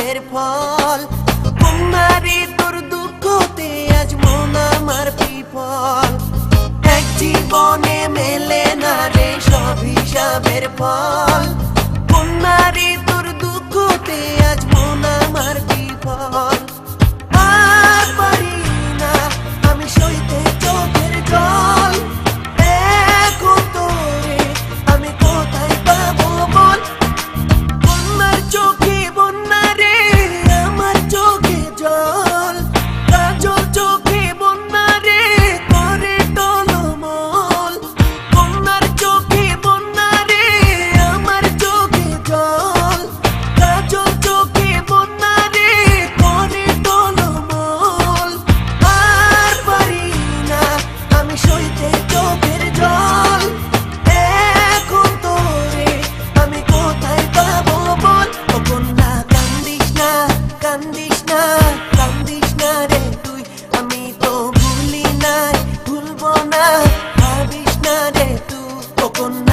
অভিশাপের ফল। কন্যারে তোর দুঃখতে আজ মন আমার বিফল। এক জীবনে মেলে না রে সব হিসাবের ফল। কন্যারে তোর দুঃখতে আজ মন আমার বিফল। আর পারি না আমি সইতে চোখের জল। এখন তোরে আমি কোথায় পাবো বল। কন্যার চোখে বন্যা রে আমার চোখে জল। কাজল চোখে বন্যা রে করে টলমল। কন্যার চোখে বন্যা রে আমার চোখে জল। কাজল চোখে বন্যা রে করে টলমল। আর পারি না আমি সইতে চোখের জল। এখন তোরে আমি কোথায় পাবো বল। ও কন্যা কান্দিস না কান্দিস না কান্দিস না রে তুই। আমি তো ভুলি নাই ভুলবো না ভাবিস না রে তুই। ও কন্যা